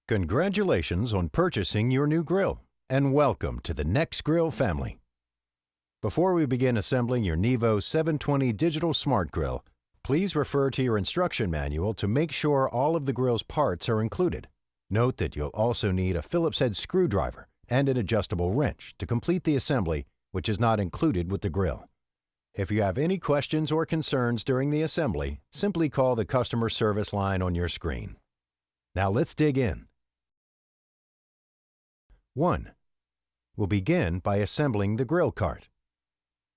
Congratulations on purchasing your new grill, and welcome to the Nexgrill family. Before we begin assembling your Neevo 720 Digital Smart Grill, please refer to your instruction manual to make sure all of the grill's parts are included. Note that you'll also need a Phillips head screwdriver and an adjustable wrench to complete the assembly, which is not included with the grill. If you have any questions or concerns during the assembly, simply call the customer service line on your screen. Now let's dig in. 1. We'll begin by assembling the grill cart.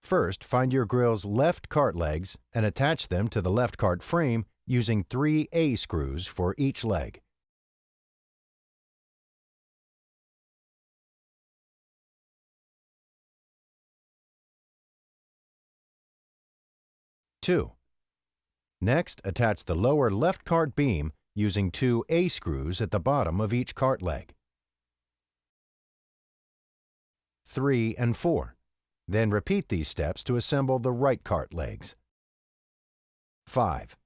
First, find your grill's left cart legs and attach them to the left cart frame using 3 A screws for each leg. Two. Next, attach the lower left cart beam using 2 A screws at the bottom of each cart leg. 3 and 4. Then repeat these steps to assemble the right cart legs. 5.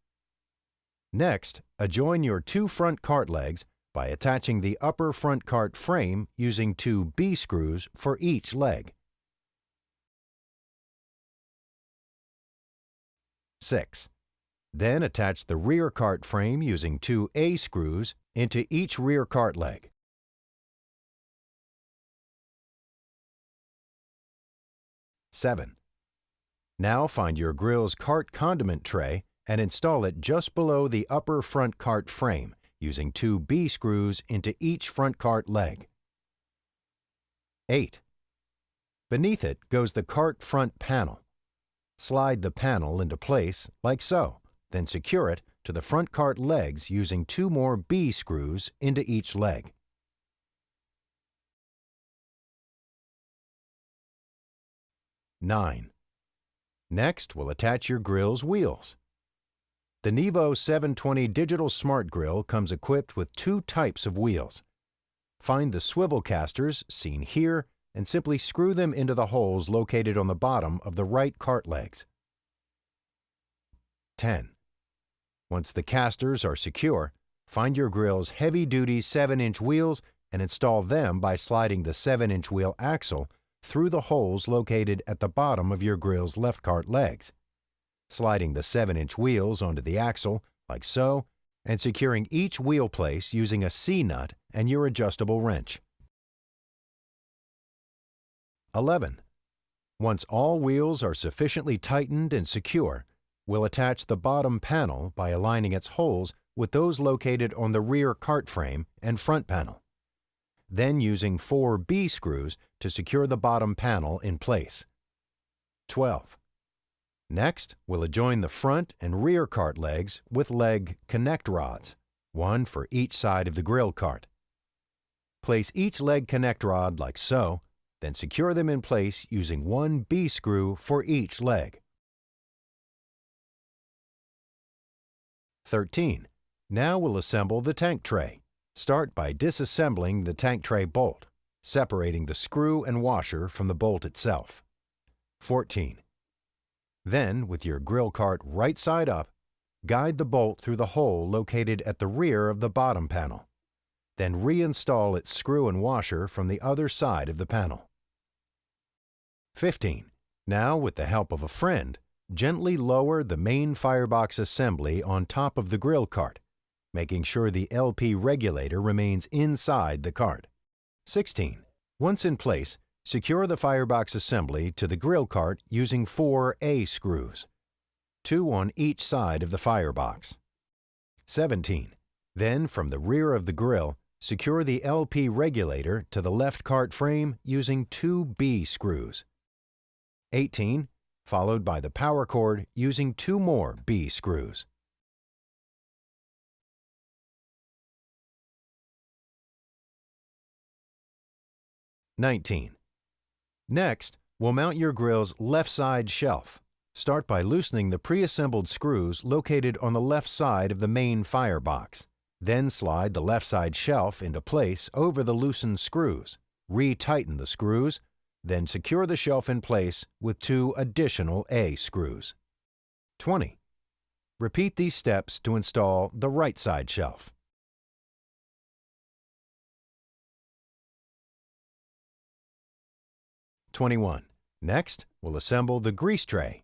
Next, adjoin your 2 front cart legs by attaching the upper front cart frame using 2 B screws for each leg. 6. Then attach the rear cart frame using 2 A screws into each rear cart leg. 7. Now find your grill's cart condiment tray and install it just below the upper front cart frame using 2 B screws into each front cart leg. 8. Beneath it goes the cart front panel. Slide the panel into place like so, then secure it to the front cart legs using 2 more B screws into each leg. 9. Next, we'll attach your grill's wheels. The Neevo 720 Digital Smart Grill comes equipped with 2 types of wheels. Find the swivel casters, seen here, and simply screw them into the holes located on the bottom of the right cart legs. 10. Once the casters are secure, find your grill's heavy-duty 7-inch wheels and install them by sliding the 7-inch wheel axle through the holes located at the bottom of your grill's left cart legs, sliding the 7-inch wheels onto the axle like so, and securing each wheel place using a C-nut and your adjustable wrench. 11. Once all wheels are sufficiently tightened and secure, we'll attach the bottom panel by aligning its holes with those located on the rear cart frame and front panel. Then using 4 B screws to secure the bottom panel in place. 12. Next, we'll adjoin the front and rear cart legs with leg connect rods, 1 for each side of the grill cart. Place each leg connect rod like so, then secure them in place using 1 B screw for each leg. 13. Now we'll assemble the tank tray. Start by disassembling the tank tray bolt, separating the screw and washer from the bolt itself. 14. Then, with your grill cart right side up, guide the bolt through the hole located at the rear of the bottom panel. Then reinstall its screw and washer from the other side of the panel. 15. Now, with the help of a friend, gently lower the main firebox assembly on top of the grill cart, making sure the LP regulator remains inside the cart. 16. Once in place, secure the firebox assembly to the grill cart using 4 A screws, 2 on each side of the firebox. 17. Then, from the rear of the grill, secure the LP regulator to the left cart frame using 2 B screws. 18. Followed by the power cord using 2 more B screws. 19. Next, we'll mount your grill's left side shelf. Start by loosening the pre-assembled screws located on the left side of the main firebox. Then slide the left side shelf into place over the loosened screws. Re-tighten the screws, then secure the shelf in place with 2 additional A screws. 20. Repeat these steps to install the right side shelf. 21. Next, we'll assemble the grease tray.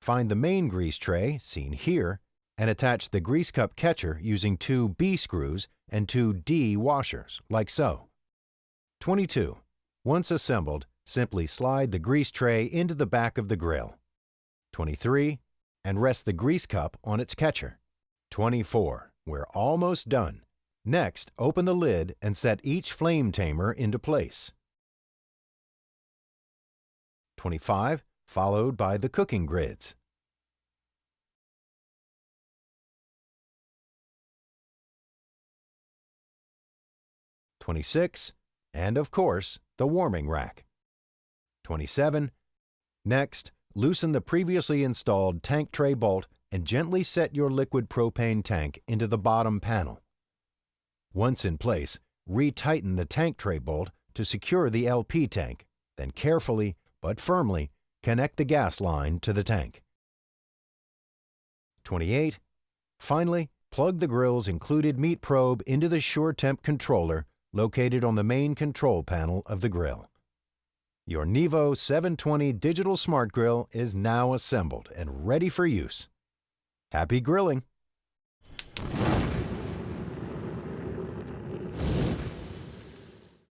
Find the main grease tray, seen here, and attach the grease cup catcher using 2 B screws and 2 D washers, like so. 22. Once assembled, simply slide the grease tray into the back of the grill. 23. And rest the grease cup on its catcher. 24. We're almost done. Next, open the lid and set each flame tamer into place. 25. Followed by the cooking grids. 26. And of course, the warming rack. 27. Next, loosen the previously installed tank tray bolt and gently set your liquid propane tank into the bottom panel. Once in place, retighten the tank tray bolt to secure the LP tank, then carefully but firmly connect the gas line to the tank. 28. Finally, plug the grill's included meat probe into the SureTemp controller located on the main control panel of the grill. Your Neevo 720 digital smart grill is now assembled and ready for use. Happy grilling!